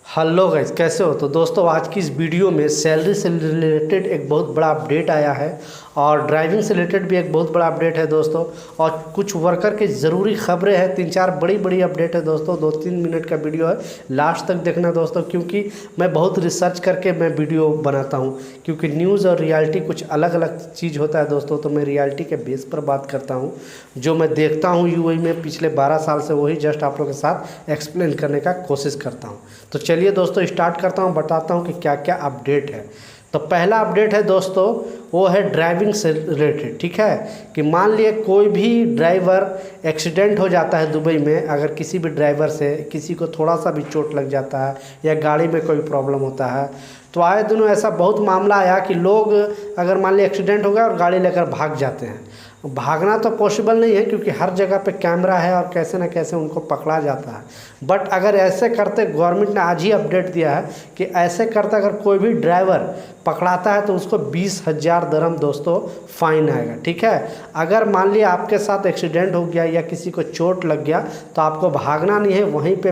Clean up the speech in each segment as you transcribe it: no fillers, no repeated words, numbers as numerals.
Hello guys, कैसे हो। तो दोस्तों, आज की इस वीडियो में सैलरी से रिलेटेड एक बहुत बड़ा अपडेट आया है और ड्राइविंग से रिलेटेड भी एक बहुत बड़ा अपडेट है दोस्तों। और कुछ वर्कर की ज़रूरी खबरें हैं, 3-4 बड़ी बड़ी अपडेट है दोस्तों। 2-3 मिनट का वीडियो है, लास्ट तक देखना दोस्तों, क्योंकि मैं बहुत रिसर्च करके मैं वीडियो बनाता हूं। क्योंकि न्यूज़ और रियलिटी कुछ अलग अलग चीज़ होता है दोस्तों। तो मैं रियलिटी के बेस पर बात करता हूँ, जो मैं देखता हूँ यूएई में पिछले 12 साल से, वही जस्ट आप लोगों के साथ एक्सप्लेन करने का कोशिश करता हूँ। तो चलिए दोस्तों, स्टार्ट करता हूँ, बताता हूँ कि क्या क्या अपडेट है। तो पहला अपडेट है दोस्तों, वो है ड्राइविंग से रिलेटेड। ठीक है, कि मान लिए कोई भी ड्राइवर एक्सीडेंट हो जाता है दुबई में। अगर किसी भी ड्राइवर से किसी को थोड़ा सा भी चोट लग जाता है या गाड़ी में कोई प्रॉब्लम होता है, तो आए दिनों ऐसा बहुत मामला आया कि लोग अगर मान लिया एक्सीडेंट हो गया और गाड़ी लेकर भाग जाते हैं। भागना तो पॉसिबल नहीं है, क्योंकि हर जगह पे कैमरा है और कैसे न कैसे उनको पकड़ा जाता है। बट अगर ऐसे करते, गवर्नमेंट ने आज ही अपडेट दिया है कि ऐसे करते अगर कोई भी ड्राइवर पकड़ाता है तो उसको 20,000 दिरहम दोस्तों फाइन आएगा। ठीक है, अगर मान लिया आपके साथ एक्सीडेंट हो गया या किसी को चोट लग गया, तो आपको भागना नहीं है, वहीं पे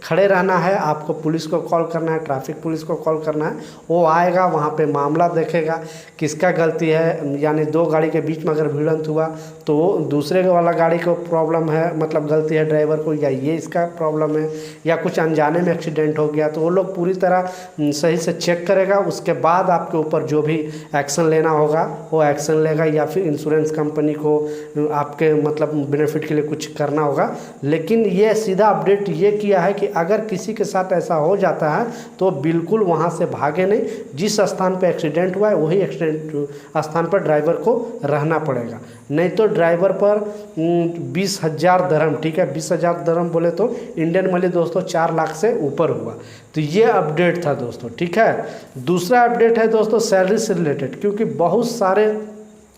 खड़े रहना है। आपको पुलिस को कॉल करना है, ट्रैफिक पुलिस को कॉल करना है। वो आएगा, वहाँ पे मामला देखेगा किसका गलती है। यानी दो गाड़ी के बीच में अगर भिड़ंत हुआ तो दूसरे वाला गाड़ी को प्रॉब्लम है, मतलब गलती है ड्राइवर को, या ये इसका प्रॉब्लम है, या कुछ अनजाने में एक्सीडेंट हो गया, तो वो लोग पूरी तरह सही से चेक करेगा। उसके बाद आपके ऊपर जो भी एक्शन लेना होगा वो एक्शन लेगा, या फिर इंश्योरेंस कंपनी को आपके मतलब बेनिफिट के लिए कुछ करना होगा। लेकिन ये सीधा अपडेट ये किया है कि अगर किसी के साथ ऐसा हो जाता है तो बिल्कुल वहाँ से भागे नहीं। जिस स्थान पर एक्सीडेंट हुआ है वही एक्सीडेंट स्थान पर ड्राइवर को रहना पड़ेगा, नहीं तो ड्राइवर पर 20,000 दिरहम। ठीक है, 20,000 दिरहम बोले तो इंडियन मनी दोस्तों 4 लाख से ऊपर हुआ। तो ये अपडेट था दोस्तों। ठीक है, दूसरा अपडेट है दोस्तों सैलरी से रिलेटेड, क्योंकि बहुत सारे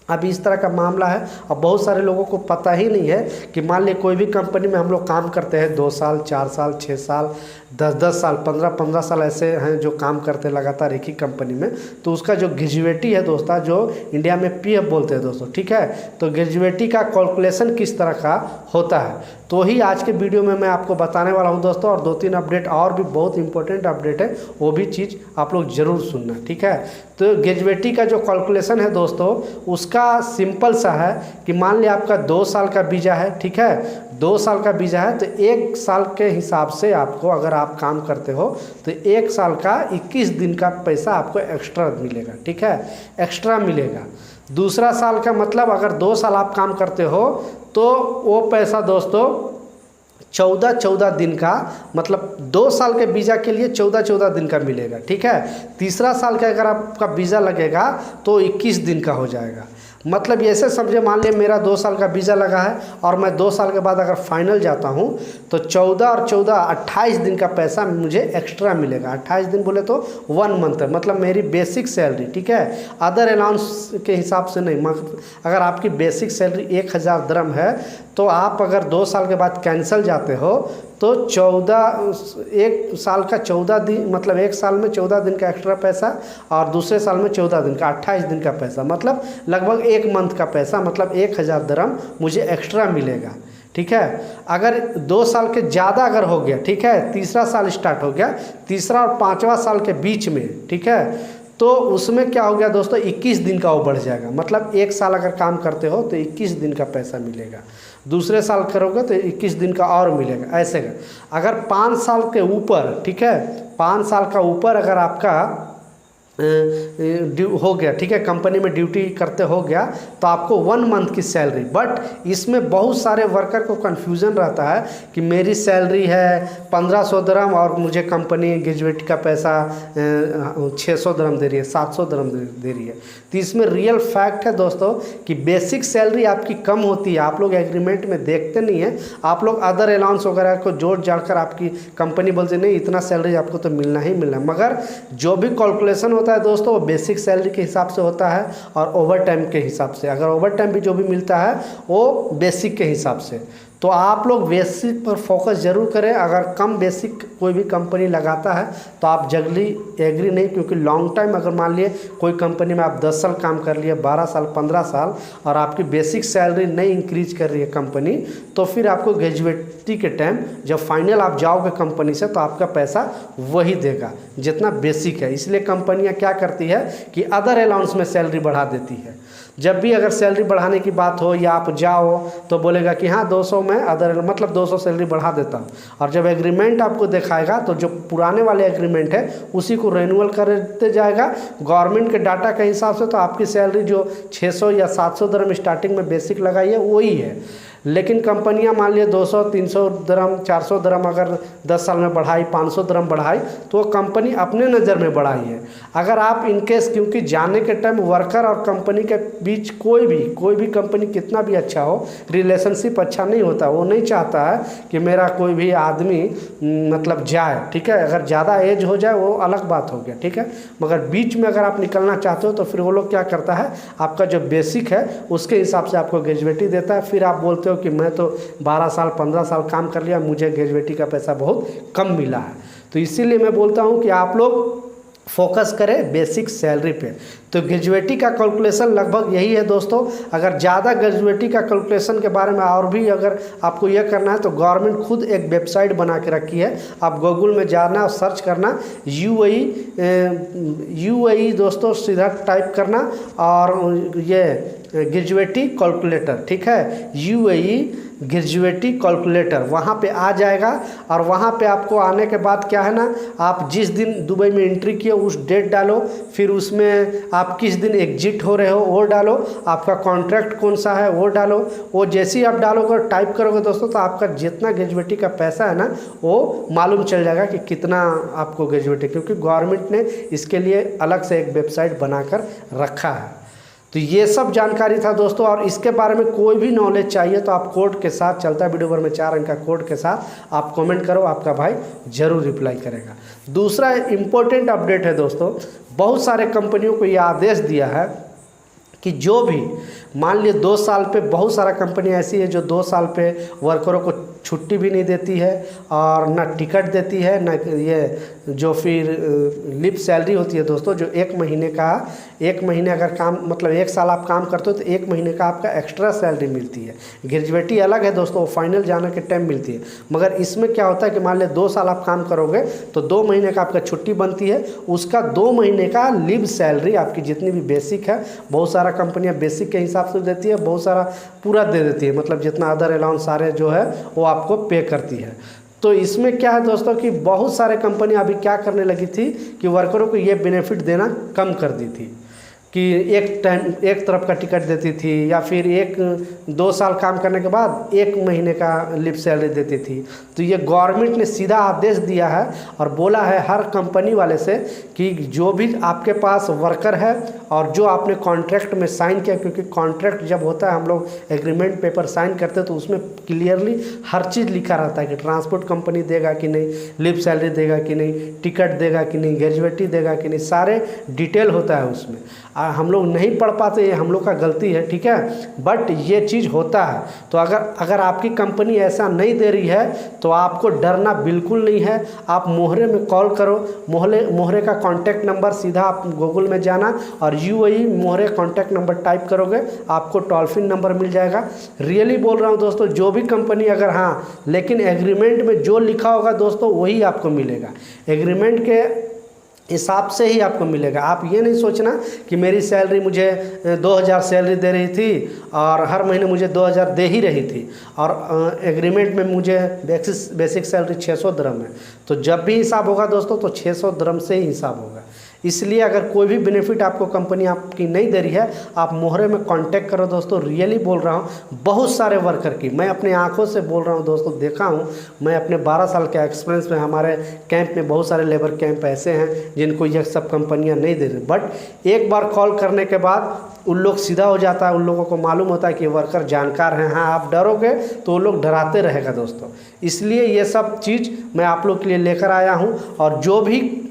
अभी इस तरह का मामला है और बहुत सारे लोगों को पता ही नहीं है कि मान लीजिए कोई भी कंपनी में हम लोग काम करते हैं 2 साल, 4 साल, 6 साल, 10-10 साल, 15-15 साल ऐसे हैं जो काम करते हैं लगातार एक ही कंपनी में। तो उसका जो ग्रेजुएटी है दोस्तों, जो इंडिया में पीएफ बोलते हैं दोस्तों। ठीक है, तो ग्रेजुएटी का कैलकुलेशन किस तरह का होता है तो ही आज के वीडियो में मैं आपको बताने वाला हूं दोस्तों। और 2-3 अपडेट और भी बहुत इंपॉर्टेंट अपडेट है, वो भी चीज़ आप लोग ज़रूर सुनना। ठीक है, तो ग्रेजुएटी का जो कैलकुलेशन है दोस्तों, उसका सिंपल सा है कि मान लिया आपका 2 साल का वीज़ा है। ठीक है, 2 साल का वीज़ा है तो 1 साल के हिसाब से आपको, अगर आप काम करते हो तो 1 साल का 21 दिन का पैसा आपको एक्स्ट्रा मिलेगा। ठीक है, एक्स्ट्रा मिलेगा। दूसरा साल का मतलब अगर 2 साल आप काम करते हो तो वो पैसा दोस्तों 14-14 दिन का, मतलब 2 साल के वीज़ा के लिए 14-14 दिन का मिलेगा। ठीक है, तीसरा साल का अगर आपका वीज़ा लगेगा तो 21 दिन का हो जाएगा। मतलब ऐसे समझे, मान लिया मेरा 2 साल का वीज़ा लगा है और मैं 2 साल के बाद अगर फाइनल जाता हूँ तो 14 और 14 28 दिन का पैसा मुझे एक्स्ट्रा मिलेगा। 28 दिन बोले तो 1 मंथ है, मतलब मेरी बेसिक सैलरी। ठीक है, अदर अलाउंस के हिसाब से नहीं। अगर आपकी बेसिक सैलरी 1,000 दिरहम है तो आप अगर 2 साल के बाद कैंसिल जाते हो तो 1 साल का 14 दिन, मतलब 1 साल में 14 दिन का एक्स्ट्रा पैसा और दूसरे साल में 14 दिन का, 28 दिन का पैसा, मतलब लगभग 1 मंथ का पैसा, मतलब 1,000 दिरहम मुझे एक्स्ट्रा मिलेगा। ठीक है, अगर 2 साल के ज़्यादा अगर हो गया, ठीक है, तीसरा साल स्टार्ट हो गया, तीसरा और 5वां साल के बीच में, ठीक है, तो उसमें क्या हो गया दोस्तों, 21 दिन का वो बढ़ जाएगा। मतलब 1 साल अगर काम करते हो तो 21 दिन का पैसा मिलेगा, दूसरे साल करोगे तो 21 दिन का और मिलेगा। ऐसे का अगर 5 साल के ऊपर, ठीक है, 5 साल का ऊपर अगर आपका हो गया, ठीक है, कंपनी में ड्यूटी करते हो गया, तो आपको 1 मंथ की सैलरी। बट इसमें बहुत सारे वर्कर को कंफ्यूजन रहता है कि मेरी सैलरी है 1500 दिरहम और मुझे कंपनी ग्रेजुएट का पैसा 600 दिरहम दे रही है, 700 दिरहम दे रही है। तो इसमें रियल फैक्ट है दोस्तों कि बेसिक सैलरी आपकी कम होती है। आप लोग एग्रीमेंट में देखते नहीं है, आप लोग अदर अलाउंस वगैरह को जोड़ जाकर आपकी कंपनी बोलते नहीं इतना सैलरी आपको तो मिलना ही मिलना। मगर जो भी कैलकुलेशन होता है दोस्तों वो बेसिक सैलरी के हिसाब से होता है और ओवर टाइम के हिसाब से। अगर ओवर टाइम भी जो भी मिलता है वो बेसिक के हिसाब से। तो आप लोग बेसिक पर फोकस ज़रूर करें। अगर कम बेसिक कोई भी कंपनी लगाता है तो आप जल्दी एग्री नहीं, क्योंकि लॉन्ग टाइम अगर मान लिए कोई कंपनी में आप 10 साल काम कर लिए, 12 साल 15 साल, और आपकी बेसिक सैलरी नहीं इंक्रीज कर रही है कंपनी, तो फिर आपको ग्रेजुएटी के टाइम जब फाइनल आप जाओगे कंपनी से तो आपका पैसा वही देगा जितना बेसिक है। इसलिए कंपनियां क्या करती है कि अदर अलाउंस में सैलरी बढ़ा देती है। जब भी अगर सैलरी बढ़ाने की बात हो या आप जाओ तो बोलेगा कि हाँ 200 में अदर, मतलब 200 सैलरी बढ़ा देता हूँ, और जब एग्रीमेंट आपको दिखाएगा तो जो पुराने वाले एग्रीमेंट है उसी को रेन्यूअल करते जाएगा गवर्नमेंट के डाटा के हिसाब से। तो आपकी सैलरी जो 600 या 700 दरम स्टार्टिंग में बेसिक लगाई है वही है, लेकिन कंपनियां मान लिए 200 300 दरम 400 दरम अगर 10 साल में बढ़ाई, 500 दरम बढ़ाई, तो कंपनी अपने नज़र में बढ़ाई है। अगर आप इनकेस, क्योंकि जाने के टाइम वर्कर और कंपनी के बीच कोई भी कंपनी कितना भी अच्छा हो, रिलेशनशिप अच्छा नहीं होता। वो नहीं चाहता है कि मेरा कोई भी आदमी मतलब जाए, ठीक है। अगर ज़्यादा एज हो जाए वो अलग बात हो गया, ठीक है, मगर बीच में अगर आप निकलना चाहते हो तो फिर वो लोग क्या करता है, आपका जो बेसिक है उसके हिसाब से आपको ग्रेजुएटी देता है। फिर आप बोलते हो कि मैं तो 12 साल 15 साल काम कर लिया, मुझे ग्रेजुएटी का पैसा बहुत कम मिला है। तो इसीलिए मैं बोलता हूं कि आप लोग फोकस करें बेसिक सैलरी पे। तो ग्रेजुएटी का कैलकुलेशन लगभग यही है दोस्तों। अगर ज़्यादा ग्रेजुएटी का कैलकुलेशन के बारे में और भी अगर आपको यह करना है तो गवर्नमेंट खुद एक वेबसाइट बना के रखी है। आप गूगल में जाना और सर्च करना यूएई दोस्तों, सीधा टाइप करना और ये ग्रेजुएटी कैलकुलेटर, ठीक है, यूएई ग्रेजुएटी कैलकुलेटर, वहाँ पे आ जाएगा। और वहाँ पे आपको आने के बाद क्या है ना, आप जिस दिन दुबई में एंट्री किए उस डेट डालो, फिर उसमें आप किस दिन एग्जिट हो रहे हो वो डालो, आपका कॉन्ट्रैक्ट कौन सा है वो डालो। वो जैसे ही आप डालोगे, टाइप करोगे दोस्तों, तो आपका जितना ग्रेजुएटी का पैसा है ना वो मालूम चल जाएगा कि कितना आपको ग्रेजुएटी, क्योंकि गवर्नमेंट ने इसके लिए अलग से एक वेबसाइट बनाकर रखा है। तो ये सब जानकारी था दोस्तों। और इसके बारे में कोई भी नॉलेज चाहिए तो आप कोड के साथ, चलता है वीडियो पर में 4 अंक का कोड के साथ आप कमेंट करो, आपका भाई जरूर रिप्लाई करेगा। दूसरा इम्पोर्टेंट अपडेट है दोस्तों, बहुत सारे कंपनियों को ये आदेश दिया है कि जो भी मान लिए 2 साल पे, बहुत सारा कंपनी ऐसी है जो 2 साल पे वर्करों को छुट्टी भी नहीं देती है और ना टिकट देती है, ना ये जो फिर लिप सैलरी होती है दोस्तों, जो 1 महीने अगर काम, मतलब 1 साल आप काम करते हो तो 1 महीने का आपका एक्स्ट्रा सैलरी मिलती है। ग्रेजुएटी अलग है दोस्तों, वो फाइनल जाने के टाइम मिलती है। मगर इसमें क्या होता है कि मान लिया 2 साल आप काम करोगे तो 2 महीने का आपका छुट्टी बनती है, उसका 2 महीने का लिव सैलरी आपकी जितनी भी बेसिक है, बहुत सारा कंपनियां बेसिक के हिसाब से देती है, बहुत सारा पूरा दे देती है, मतलब जितना अदर अलाउंस सारे जो है वो आपको पे करती है। तो इसमें क्या है दोस्तों कि बहुत सारे कंपनी अभी क्या करने लगी थी कि वर्करों को ये बेनिफिट देना कम कर दी थी कि एक तरफ का टिकट देती थी, या फिर 1-2 साल काम करने के बाद 1 महीने का लिप सैलरी देती थी। तो ये गवर्नमेंट ने सीधा आदेश दिया है और बोला है हर कंपनी वाले से कि जो भी आपके पास वर्कर है और जो आपने कॉन्ट्रैक्ट में साइन किया, क्योंकि कॉन्ट्रैक्ट जब होता है हम लोग एग्रीमेंट पेपर साइन करते हैं तो उसमें क्लियरली हर चीज़ लिखा रहता है कि ट्रांसपोर्ट कंपनी देगा कि नहीं, लिप सैलरी देगा कि नहीं, टिकट देगा कि नहीं, ग्रेजुएटी देगा कि नहीं, सारे डिटेल होता है उसमें। हम लोग नहीं पढ़ पाते, ये हम लोग का गलती है, ठीक है, बट ये चीज़ होता है। तो अगर आपकी कंपनी ऐसा नहीं दे रही है तो आपको डरना बिल्कुल नहीं है। आप मोहरे में कॉल करो, मोहरे का कॉन्टैक्ट नंबर, सीधा आप गूगल में जाना और यूएई मोहरे कॉन्टैक्ट नंबर टाइप करोगे, आपको टोल फ्री नंबर मिल जाएगा। रियली बोल रहा हूँ दोस्तों, जो भी कंपनी अगर, हाँ लेकिन एग्रीमेंट में जो लिखा होगा दोस्तों वही आपको मिलेगा, एग्रीमेंट के हिसाब से ही आपको मिलेगा। आप ये नहीं सोचना कि मेरी सैलरी मुझे 2000 सैलरी दे रही थी और हर महीने मुझे 2000 दे ही रही थी और एग्रीमेंट में मुझे बेसिक सैलरी 600 दरम है। तो जब भी हिसाब होगा दोस्तों तो 600 दरम से ही हिसाब होगा। इसलिए अगर कोई भी बेनिफिट आपको कंपनी आपकी नहीं दे रही है, आप मोहरे में कांटेक्ट करो दोस्तों। रियली बोल रहा हूँ, बहुत सारे वर्कर की मैं अपने आंखों से बोल रहा हूँ दोस्तों, देखा हूँ मैं अपने 12 साल के एक्सपीरियंस में। हमारे कैंप में बहुत सारे लेबर कैंप ऐसे हैं जिनको ये सब कंपनियाँ नहीं दे रही, बट एक बार कॉल करने के बाद उन लोग सीधा हो जाता है, उन लोगों को मालूम होता है कि वर्कर जानकार हैं। हाँ, आप डरोगे तो वो लोग डराते रहेगा दोस्तों। इसलिए ये सब चीज़ मैं आप लोग के लिए लेकर आया हूँ। और जो भी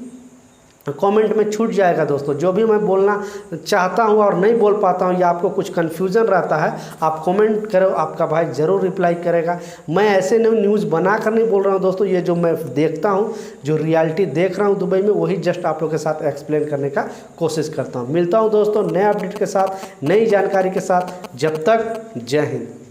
कमेंट में छूट जाएगा दोस्तों। जो भी मैं बोलना चाहता हूं और नहीं बोल पाता हूं या आपको कुछ कन्फ्यूज़न रहता है, आप कमेंट करो, आपका भाई ज़रूर रिप्लाई करेगा। मैं ऐसे न्यूज़ बना कर नहीं बोल रहा हूं दोस्तों, ये जो मैं देखता हूं, जो रियलिटी देख रहा हूं दुबई में, वही जस्ट आप लोग के साथ एक्सप्लेन करने का कोशिश करता हूँ। मिलता हूँ दोस्तों नए अपडेट के साथ, नई जानकारी के साथ। जब तक जय हिंद।